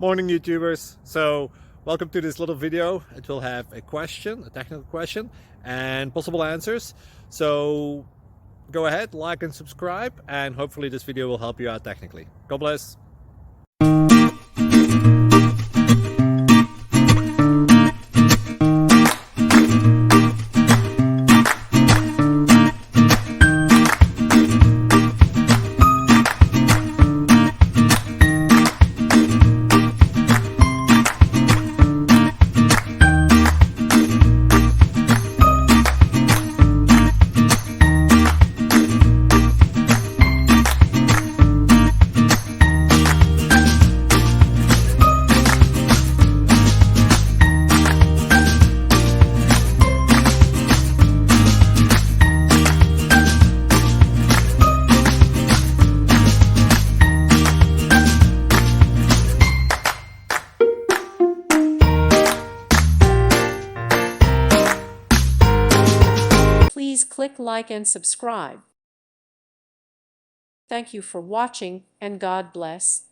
Morning YouTubers. So welcome to this little video. It will have a question, a technical question, and possible answers. So go ahead, like and subscribe, and hopefully this video will help you out technically. God bless. Please click like and subscribe. Thank you for watching, and God bless.